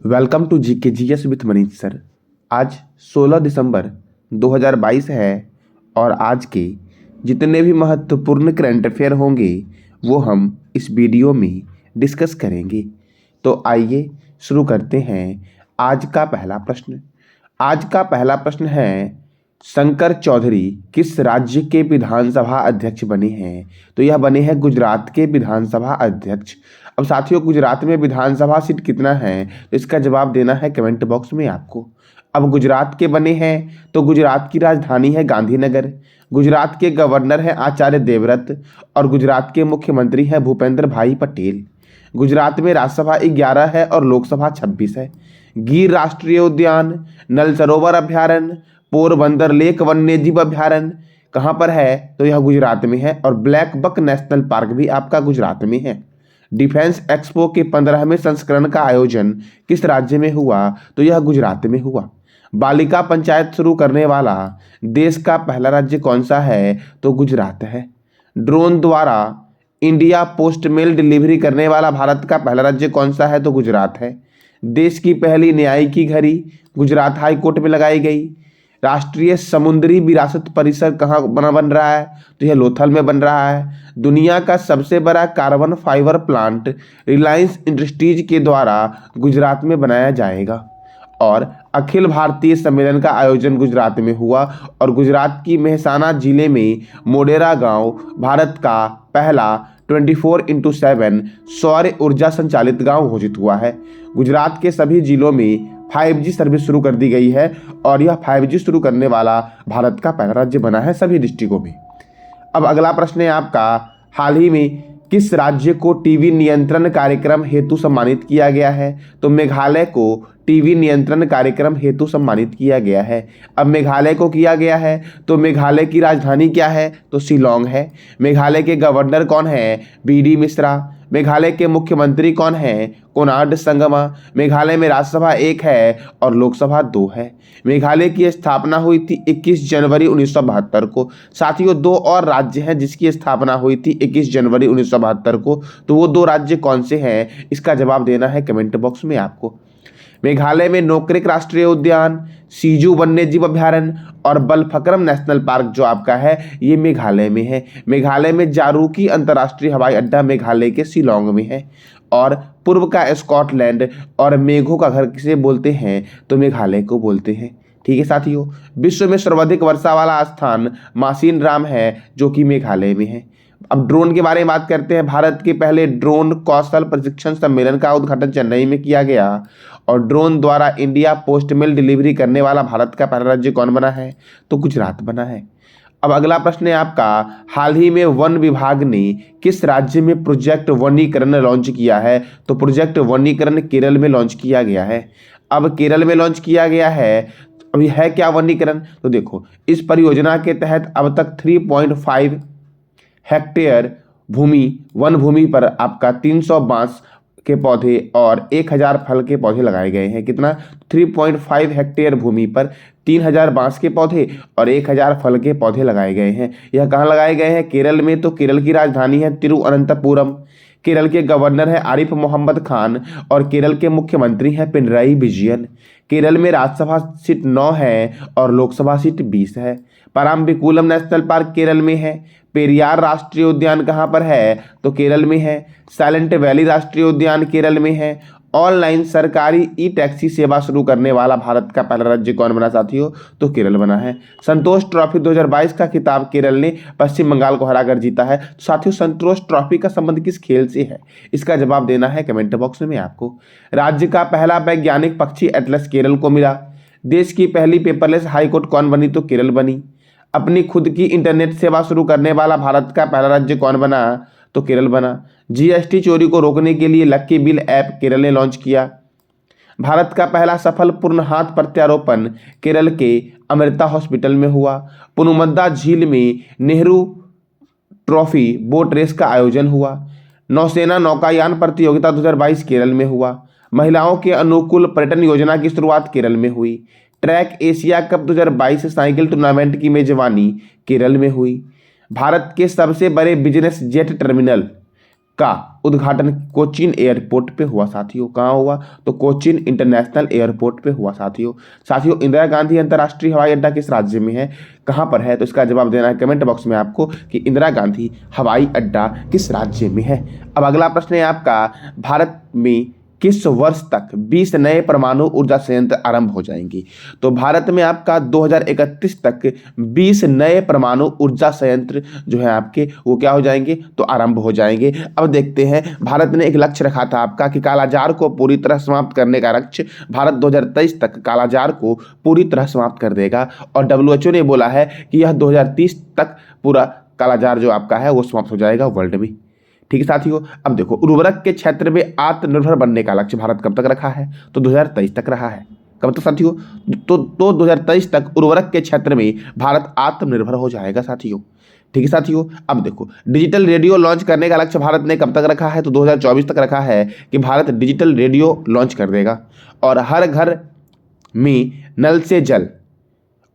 Welcome to GK GS with Manish sir. आज 16 दिसंबर 2022 है और आज के जितने भी महत्वपूर्ण करंट अफेयर होंगे वो हम इस वीडियो में डिस्कस करेंगे। तो आइए शुरू करते हैं। आज का पहला प्रश्न है, शंकर चौधरी किस राज्य के विधानसभा अध्यक्ष बने हैं? तो यह बने हैं गुजरात के विधानसभा अध्यक्ष। अब साथियों, गुजरात में विधानसभा सीट कितना है तो इसका जवाब देना है कमेंट बॉक्स में आपको। अब गुजरात के बने हैं तो गुजरात की राजधानी है गांधीनगर, गुजरात के गवर्नर हैं आचार्य देवव्रत और गुजरात के मुख्यमंत्री हैं भूपेंद्र भाई पटेल। गुजरात में राज्यसभा 11 है और लोकसभा 26 है। गिर राष्ट्रीय उद्यान, नल सरोवर अभ्यारण्य, पोरबंदर लेक वन्यजीव अभ्यारण्य कहाँ पर है? तो यह गुजरात में है। और ब्लैक बक नेशनल पार्क भी आपका गुजरात में है। डिफेंस एक्सपो के 15वें संस्करण का आयोजन किस राज्य में हुआ? तो यह गुजरात में हुआ। बालिका पंचायत शुरू करने वाला देश का पहला राज्य कौन सा है? तो गुजरात है। ड्रोन द्वारा इंडिया पोस्ट मेल डिलीवरी करने वाला भारत का पहला राज्य कौन सा है? तो गुजरात है। देश की पहली न्यायिकी घड़ी गुजरात हाई कोर्ट में लगाई गई। राष्ट्रीय समुद्री विरासत परिसर कहाँ बन रहा है? तो यह लोथल में बन रहा है। दुनिया का सबसे बड़ा carbon fibre plant Reliance industries के द्वारा गुजरात में बनाया जाएगा। और अखिल भारतीय सम्मेलन का आयोजन गुजरात में हुआ और गुजरात की मेहसाना जिले में मोडेरा गांव भारत का पहला 24x7 सौर ऊर्जा संचालित गांव घोषित हुआ है। गुजरात के सभी जिलों में 5G सर्विस शुरू कर दी गई है और यह 5G शुरू करने वाला भारत का पहला राज्य बना है सभी डिस्ट्रिक्टों में। अब अगला प्रश्न है आपका, हाल ही में किस राज्य को टीवी नियंत्रण कार्यक्रम हेतु सम्मानित किया गया है? तो मेघालय को टीवी नियंत्रण कार्यक्रम हेतु सम्मानित किया गया है। अब मेघालय को किया गया है तो मेघालय की राजधानी क्या है? तो शिलोंग है। मेघालय के गवर्नर कौन है? BD मिश्रा। मेघालय के मुख्यमंत्री कौन है? कोनार्ड संगमा। मेघालय में राज्यसभा 1 है और लोकसभा 2 है। मेघालय की स्थापना हुई थी 21 जनवरी 1972 को। साथियों, 2 और राज्य हैं जिसकी स्थापना हुई थी 21 जनवरी 1972 को। तो वो 2 राज्य कौन से हैं? इसका जवाब देना है कमेंट बॉक्स में आपको। मेघालय में नोक्रेक राष्ट्रीय उद्यान, सिजू वन्यजीव अभ्यारण्य और बलफक्रम नेशनल पार्क जो आपका है ये मेघालय में है। मेघालय में जारूकी अंतर्राष्ट्रीय हवाई अड्डा मेघालय के शिलोंग में है। और पूर्व का स्कॉटलैंड और मेघों का घर किसे बोलते हैं? तो मेघालय को बोलते हैं। ठीक है साथियों, विश्व में सर्वाधिक वर्षा वाला स्थान मासिन राम है जो कि मेघालय में है। अब ड्रोन के बारे में बात करते हैं। भारत के पहले ड्रोन कौशल प्रशिक्षण सम्मेलन का उद्घाटन चेन्नई में किया गया और ड्रोन द्वारा इंडिया पोस्ट मेल डिलीवरी करने वाला भारत का पहला राज्य कौन बना है? तो गुजरात बना है। अब अगला प्रश्न है आपका, हाल ही में वन विभाग ने किस राज्य में प्रोजेक्ट वनीकरण लॉन्च किया है? तो प्रोजेक्ट वनीकरण केरल में लॉन्च किया गया है। अब केरल में लॉन्च किया गया है, अभी है क्या वनीकरण? तो देखो, इस परियोजना के तहत अब तक 3.5 हेक्टेयर वन भूमि पर आपका 300 बांस के पौधे और 1000 फल के पौधे लगाए गए हैं। कितना? 3.5 हेक्टेयर भूमि पर 3000 बांस के पौधे और 1000 फल के पौधे लगाए गए हैं। यह कहाँ लगाए गए हैं? केरल में। तो केरल की राजधानी है तिरुवनंतपुरम। केरल के गवर्नर है आरिफ मोहम्मद खान और केरल के मुख्यमंत्री हैं पिनराई विजयन। केरल में राज्यसभा सीट 9 है और लोकसभा सीट 20 है। पराम्बिकुलम नेशनल पार्क केरल में है। पेरियार राष्ट्रीय उद्यान कहाँ पर है? तो केरल में है। साइलेंट वैली राष्ट्रीय उद्यान केरल में है। ऑनलाइन सरकारी ई टैक्सी सेवा शुरू करने वाला भारत का पहला राज्य कौन बना साथियों? तो केरल बना है। संतोष ट्रॉफी 2022 का खिताब केरल ने पश्चिम बंगाल को हराकर जीता है। साथियों, संतोष ट्रॉफी का संबंध किस खेल से है? इसका जवाब देना है कमेंट बॉक्स में आपको। राज्य का पहला वैज्ञानिक पक्षी एटलस केरल को मिला। देश की पहली पेपरलेस हाईकोर्ट कौन बनी? तो केरल बनी। अपनी खुद की इंटरनेट सेवा शुरू करने वाला भारत का पहला राज्य कौन बना? तो केरल बना। GST चोरी को रोकने के लिए लक्की बिल ऐप केरल ने लॉन्च किया। भारत का पहला सफल पूर्ण हाथ प्रत्यारोपण केरल के अमृता हॉस्पिटल में हुआ। पुनुमद्दा झील में नेहरू ट्रॉफी बोट रेस का आयोजन हुआ। नौसेना नौकायान प्रतियोगिता 2022 केरल में हुआ। महिलाओं के अनुकूल पर्यटन योजना की शुरुआत केरल में हुई। Track Asia cup 2022 cycle tournament की मेजबानी केरल में हुई। भारत के सबसे बड़े बिजनेस जेट टर्मिनल का उद्घाटन कोचीन एयरपोर्ट पे हुआ साथियों। कहाँ हुआ? तो कोचीन इंटरनेशनल एयरपोर्ट पे हुआ साथियों। साथियों, इंदिरा गांधी अंतर्राष्ट्रीय हवाई अड्डा किस राज्य में है? कहाँ पर है? तो इसका जवाब देना है कमेंट बॉक्स में आपको कि इंदिरा गांधी हवाई अड्डा किस राज्य में है। अब अगला प्रश्न है आपका, भारत में किस वर्ष तक 20 नए परमाणु ऊर्जा संयंत्र आरंभ हो जाएंगे? तो भारत में आपका 2031 तक 20 नए परमाणु ऊर्जा संयंत्र जो है आपके वो क्या हो जाएंगे? तो आरंभ हो जाएंगे। अब देखते हैं, भारत ने एक लक्ष्य रखा था आपका कि कालाजार को पूरी तरह समाप्त करने का लक्ष्य। भारत 2023 तक कालाजार को पूरी तरह समाप्त कर देगा और WHO ने बोला है कि यह 2030 तक पूरा कालाजार जो आपका है वो समाप्त हो जाएगा वर्ल्ड में। ठीक है साथियों, अब देखो, उर्वरक के क्षेत्र में आत्मनिर्भर बनने का लक्ष्य भारत कब तक रखा है? तो 2023 तक रहा है। कब तक साथियों? तो 2023 तक उर्वरक के क्षेत्र में भारत आत्मनिर्भर हो जाएगा साथियों। ठीक है साथियों, अब देखो, डिजिटल रेडियो लॉन्च करने का लक्ष्य भारत ने कब तक रखा है? तो 2024 तक रखा है कि भारत डिजिटल रेडियो लॉन्च कर देगा। और हर घर में नल से जल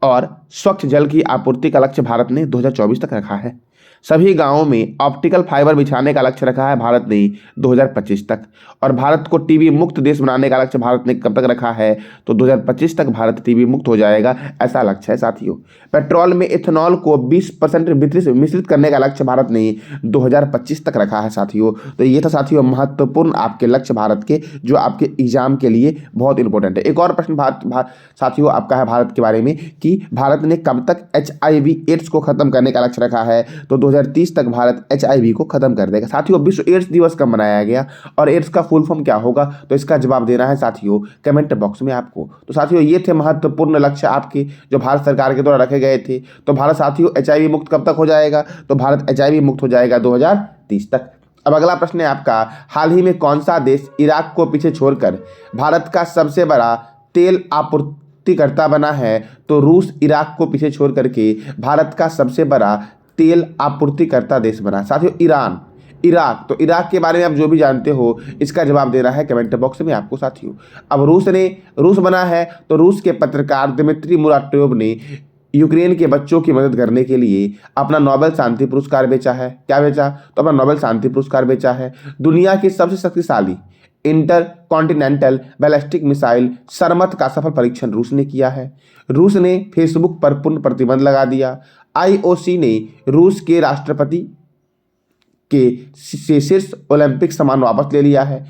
और स्वच्छ जल की आपूर्ति का लक्ष्य भारत ने 2024 तक रखा है। सभी गांवों में ऑप्टिकल फाइबर बिछाने का लक्ष्य रखा है भारत ने 2025 तक। और भारत को टीबी मुक्त देश बनाने का लक्ष्य भारत ने कब तक रखा है? तो 2025 तक भारत टीबी मुक्त हो जाएगा, ऐसा लक्ष्य है साथियों। पेट्रोल में इथेनॉल को 20% मिश्रित करने का लक्ष्य भारत ने 2025 तक रखा है साथियों। तो ये था साथियों महत्वपूर्ण आपके लक्ष्य भारत के, जो आपके एग्जाम के लिए बहुत इंपॉर्टेंट है। एक और प्रश्न साथियों आपका है भारत के बारे में कि भारत ने कब तक HIV एड्स को खत्म करने का लक्ष्य रखा है? तो 2030 तक भारत HIV को खत्म कर देगा साथियों। विश्व एड्स दिवस कब मनाया गया और एड्स का फुल फॉर्म क्या होगा? तो इसका जवाब देना है साथियों कमेंट बॉक्स में आपको। तो साथियों ये थे महत्वपूर्ण लक्ष्य आपके जो भारत सरकार के द्वारा रखे गए थे। तो भारत साथियों HIV मुक्त कब तक हो जाएगा? तो भारत HIV मुक्त हो जाएगा 2030 तक। अब अगला प्रश्न है आपका, हाल ही में कौन सा देश इराक को पीछे छोड़कर भारत का सबसे बड़ा तेल आपूर्तिकर्ता बना है? तो रूस इराक को पीछे छोड़ करके भारत का सबसे बड़ा तेल आपूर्तिकर्ता देश बना। साथियों ईरान, इराक, तो इराक के बारे में आप जो भी जानते हो इसका जवाब देना है कमेंट बॉक्स में आपको साथियों। अब रूस बना है तो रूस के पत्रकार दिमित्री मुराटोव ने यूक्रेन के बच्चों की मदद करने के लिए अपना नोबेल शांति पुरस्कार बेचा है। क्या बेचा? तो अपना नोबेल शांति पुरस्कार बेचा है। दुनिया की सबसे शक्तिशाली इंटर कॉन्टिनेंटल बैलिस्टिक मिसाइल सरमत का सफल परीक्षण रूस ने किया है। रूस ने फेसबुक पर पूर्ण प्रतिबंध लगा दिया। IOC ने रूस के राष्ट्रपति के शीर्ष ओलंपिक सम्मान वापस ले लिया है।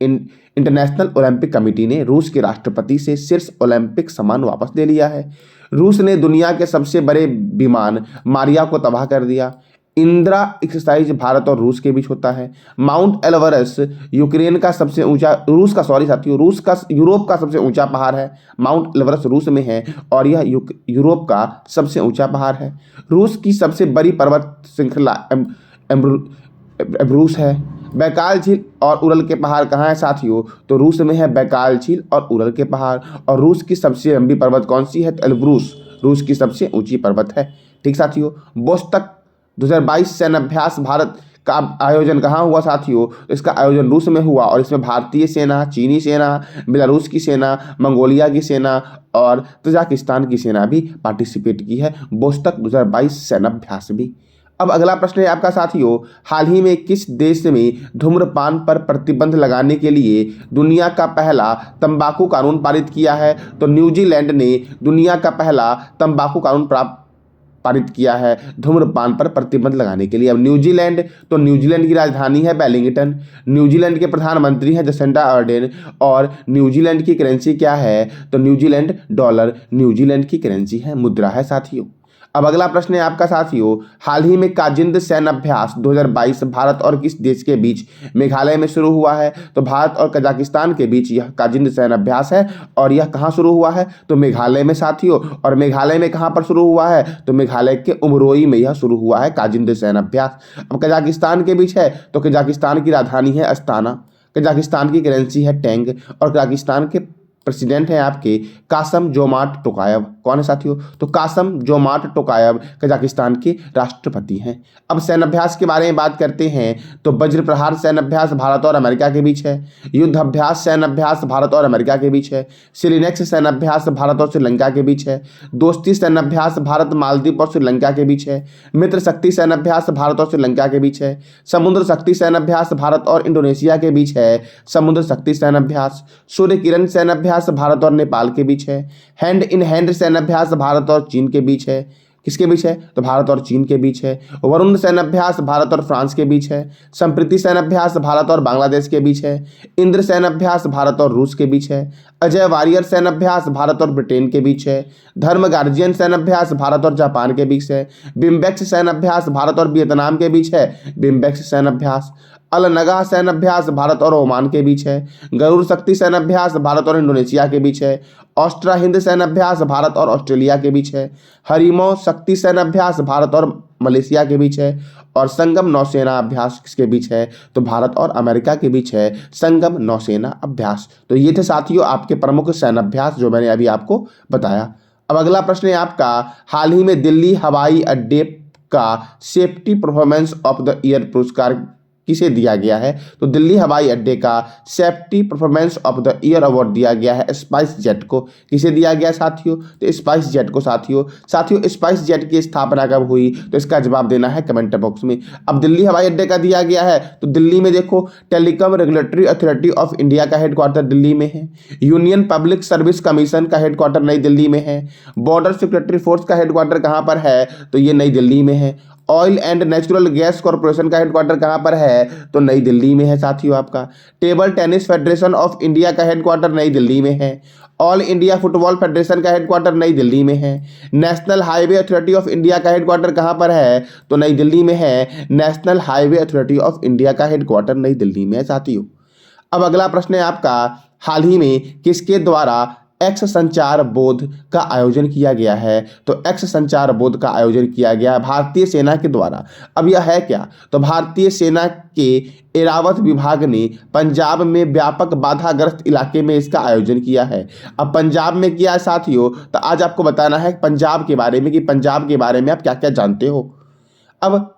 इंटरनेशनल ओलंपिक कमेटी ने रूस के राष्ट्रपति से शीर्ष ओलंपिक सम्मान वापस ले लिया है। रूस ने दुनिया के सबसे बड़े विमान मारिया को तबाह कर दिया। इंदिरा एक्सरसाइज भारत और रूस के बीच होता है। माउंट एल्बरस यूक्रेन का सबसे ऊंचा यूरोप का सबसे ऊंचा पहाड़ है। माउंट एल्बरस रूस में है और यह यूरोप का सबसे ऊंचा पहाड़ है। रूस की सबसे बड़ी पर्वत श्रृंखला एल्ब्रूस है। बैकाल झील और उरल के पहाड़ कहाँ है साथियों? तो रूस में है बैकाल झील और उरल के पहाड़। और रूस की सबसे लंबी पर्वत कौन सी है? तो एल्ब्रूस रूस की सबसे ऊंची पर्वत है। ठीक साथियों, बोस्टक 2022 सैन्य अभ्यास भारत का आयोजन कहाँ हुआ साथियों? इसका आयोजन रूस में हुआ और इसमें भारतीय सेना, चीनी सेना, बेलारूस की सेना, मंगोलिया की सेना और तजाकिस्तान की सेना भी पार्टिसिपेट की है बोस्टक 2022 सैन्य अभ्यास भी। अब अगला प्रश्न है आपका साथियों, हाल ही में किस देश में धूम्रपान पर प्रतिबंध लगाने के लिए दुनिया का पहला तंबाकू कानून पारित किया है? तो न्यूजीलैंड ने दुनिया का पहला तंबाकू कानून पारित किया है धूम्रपान पर प्रतिबंध लगाने के लिए। अब न्यूजीलैंड की राजधानी है वेलिंगटन। न्यूजीलैंड के प्रधानमंत्री हैं जसिंडा अर्डेन और न्यूजीलैंड की करेंसी क्या है? तो न्यूजीलैंड डॉलर न्यूजीलैंड की करेंसी है, मुद्रा है साथियों। अब अगला प्रश्न है आपका साथियों, हाल ही में काजिंद सैन्य अभ्यास 2022 भारत और किस देश के बीच मेघालय में शुरू हुआ है? तो भारत और कजाकिस्तान के बीच यह काजिंद सैन्य अभ्यास है और यह कहाँ शुरू हुआ है? तो मेघालय में साथियों। और मेघालय में कहाँ पर शुरू हुआ है? तो मेघालय के उमरोई में यह शुरू हुआ है काजिंद सैन्य अभ्यास। अब कजाकिस्तान के बीच है तो कजाकिस्तान की राजधानी है अस्ताना। कजाकिस्तान की करेंसी है टेंग और कजाकिस्तान के प्रेसिडेंट हैं आपके कासम जोमार्ट टोकायव। कौन है साथियों? तो कासम जोमार्ट टोकायव कजाकिस्तान के राष्ट्रपति हैं। अब सैन्य अभ्यास के बारे में बात करते हैं तो वज्र प्रहार सैन्य अभ्यास भारत और अमेरिका के बीच है। युद्ध अभ्यास सैन्य अभ्यास भारत और अमेरिका के बीच है। सिलिनेक्स सैन्य अभ्यास भारत और श्रीलंका के बीच है। दोस्ती सैन्य अभ्यास भारत मालदीव और श्रीलंका के बीच है। मित्र शक्ति सैन्य अभ्यास भारत और श्रीलंका के बीच है। समुद्र शक्ति सैन्य अभ्यास भारत और इंडोनेशिया के बीच है। समुद्र शक्ति सैन्य अभ्यास। सूर्य किरण सैन्य अभ्यास भारत और नेपाल के बीच है। हैंड इन हैंड सैन्य अभ्यास भारत और चीन के बीच है। किसके बीच है? तो भारत और चीन के बीच है। वरुण सैन्य अभ्यास भारत और फ्रांस के बीच है। संप्रीति सैन्य अभ्यास भारत और बांग्लादेश के बीच है। इंद्र सैन्य अभ्यास भारत और रूस के बीच है। अजय वारियर सैन्य अभ्यास भारत और ब्रिटेन के बीच है। धर्म गार्जियन सैन्य अभ्यास भारत और जापान के बीच है। बिम्बेक्स सैन्य अभ्यास भारत और वियतनाम के बीच है। बिम्बेक्स सैन्य अभ्यास। अल नगा सैन्य अभ्यास भारत और ओमान के बीच है। गरुड़ शक्ति सैन्य अभ्यास भारत और इंडोनेशिया के बीच है। ऑस्ट्रा हिंद सैन्य अभ्यास भारत और ऑस्ट्रेलिया के बीच है। हरिमो शक्ति सैन्य अभ्यास भारत और मलेशिया के बीच है। और संगम नौसेना अभ्यास किसके बीच है? तो भारत और अमेरिका के बीच है संगम नौसेना अभ्यास। तो ये थे साथियों आपके प्रमुख सैन्य अभ्यास जो मैंने अभी आपको बताया। अब अगला प्रश्न है आपका, हाल ही में दिल्ली हवाई अड्डे का safety performance of the year पुरस्कार किसे दिया गया है? तो दिल्ली हवाई अड्डे का safety performance of the year award दिया गया है स्पाइस जेट को। किसे दिया गया साथियों? तो स्पाइस जेट को। साथियों स्पाइस जेट की स्थापना कब हुई? तो इसका जवाब देना है कमेंट बॉक्स में। अब दिल्ली हवाई अड्डे का दिया गया है तो दिल्ली में देखो, telecom regulatory authority of India का हेडक्वार्टर दिल्ली में है। यूनियन पब्लिक सर्विस कमीशन का हेडक्वार्टर नई दिल्ली में है। बॉर्डर सिक्योरिटी फोर्स का हेडक्वार्टर कहाँ पर है? तो ये नई दिल्ली में है। Oil and natural gas corporation का हेडक्वार्टर कहाँ पर है? तो नई दिल्ली में है साथियों आपका। Table tennis federation of India का हेडक्वार्टर नई दिल्ली में है। ऑल इंडिया फुटबॉल फेडरेशन का हेडक्वार्टर नई दिल्ली में है। National highway authority of India का हेडक्वार्टर कहाँ पर है? तो नई दिल्ली में है। National highway authority of India का हेडक्वार्टर नई दिल्ली में है साथियों। अब अगला प्रश्न है आपका, हाल ही में किसके द्वारा एक्स संचार बोध का आयोजन किया गया है? तो एक्स संचार बोध का आयोजन किया गया भारतीय सेना के द्वारा। अब यह है क्या? तो भारतीय सेना के एरावत विभाग ने पंजाब में व्यापक बाधाग्रस्त इलाके में इसका आयोजन किया है। अब पंजाब में किया है साथियों, तो आज आपको बताना है पंजाब के बारे में कि पंजाब के बारे में आप क्या क्या जानते हो। अब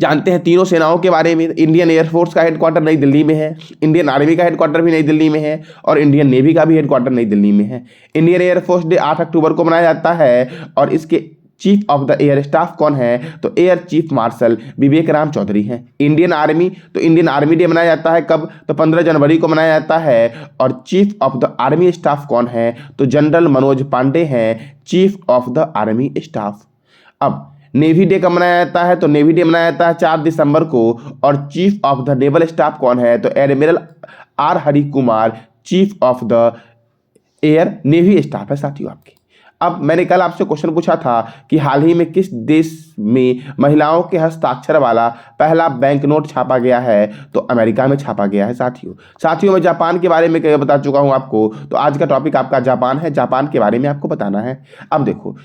जानते हैं तीनों सेनाओं के बारे में। इंडियन एयरफोर्स का हेडक्वार्टर नई दिल्ली में है। इंडियन आर्मी का हेडक्वार्टर भी नई दिल्ली में है और इंडियन नेवी का भी हेडक्वार्टर नई दिल्ली में है। इंडियन एयरफोर्स डे 8 अक्टूबर को मनाया जाता है और इसके chief of the air staff कौन है? तो एयर चीफ मार्शल विवेक राम चौधरी हैं। इंडियन आर्मी, तो इंडियन आर्मी डे मनाया जाता है कब? तो 15 जनवरी को मनाया जाता है और chief of the army staff कौन है? तो जनरल मनोज पांडे हैं chief of the army staff. अब नेवी डे कब मनाया जाता है? तो नेवी डे मनाया जाता है 4 दिसंबर को और chief of the naval staff कौन है? तो admiral R Hari Kumar chief of the air navy staff है साथियों आपके। अब मैंने कल आपसे क्वेश्चन पूछा था कि हाल ही में किस देश में महिलाओं के हस्ताक्षर वाला पहला बैंक नोट छापा गया है? तो अमेरिका में छापा गया है साथियों। मैं जापान के बारे में कई बता चुका हूं आपको, तो आज का टॉपिक आपका जापान है। जापान के बारे में आपको बताना है। अब देखो,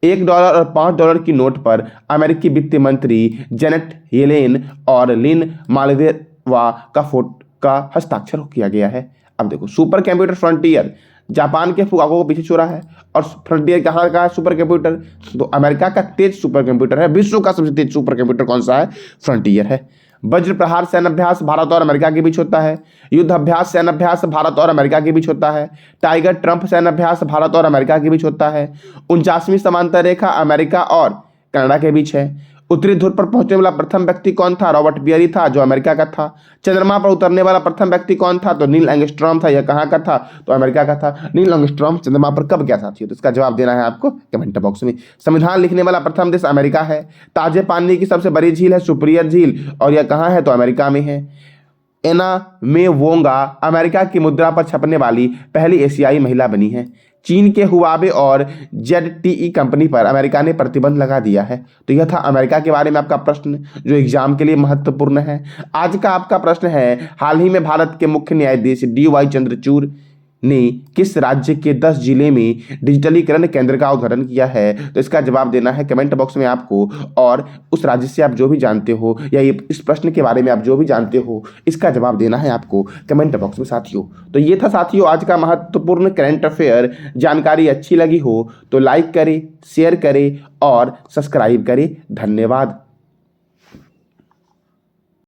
$1 और $5 की नोट पर अमेरिकी वित्त मंत्री जेनेट येलेन और लिन मालवेवा का हस्ताक्षर किया गया है। अब देखो, सुपर कंप्यूटर फ्रंटियर जापान के फुकाको को पीछे छोड़ा है और फ्रंटियर कहाँ का है सुपर कंप्यूटर? तो अमेरिका का तेज सुपर कंप्यूटर है। विश्व का सबसे तेज सुपर कंप्यूटर कौन सा है? फ्रंटियर है। वज्र प्रहार सैन्य अभ्यास भारत और अमेरिका के बीच होता है। युद्ध अभ्यास सैन्य अभ्यास भारत और अमेरिका के बीच होता है। टाइगर ट्रंप सैन्य अभ्यास भारत और अमेरिका के बीच होता है। 49वीं समांतर रेखा अमेरिका और कनाडा के बीच है। उत्तरी ध्रुव पर पहुंचने वाला प्रथम व्यक्ति कौन था? रॉबर्ट बियरी था जो अमेरिका का था। चंद्रमा पर उतरने वाला प्रथम व्यक्ति कौन था? तो नील एंगस्ट्रॉम था। यह कहाँ का था? तो अमेरिका का था। नील एंगस्ट्रॉम चंद्रमा पर कब गया साथियों? तो इसका जवाब देना है आपको कमेंट बॉक्स में। संविधान लिखने वाला प्रथम देश अमेरिका है। ताजे पानी की सबसे बड़ी झील है सुपीरियर झील और यह कहाँ है? तो अमेरिका में है। एना मे वोंगा अमेरिका की मुद्रा पर छपने वाली पहली एशियाई महिला बनी है। चीन के हुआवे और ZTE कंपनी पर अमेरिका ने प्रतिबंध लगा दिया है। तो यह था अमेरिका के बारे में आपका प्रश्न जो एग्जाम के लिए महत्वपूर्ण है। आज का आपका प्रश्न है, हाल ही में भारत के मुख्य न्यायाधीश DY चंद्रचूड़ ने किस राज्य के 10 जिले में डिजिटलीकरण केंद्र का उद्घाटन किया है? तो इसका जवाब देना है कमेंट बॉक्स में आपको, और उस राज्य से आप जो भी जानते हो या ये इस प्रश्न के बारे में आप जो भी जानते हो इसका जवाब देना है आपको कमेंट बॉक्स में साथियों। तो ये था साथियों आज का महत्वपूर्ण करंट अफेयर। जानकारी अच्छी लगी हो तो लाइक करें, शेयर करें और सब्सक्राइब करें। धन्यवाद।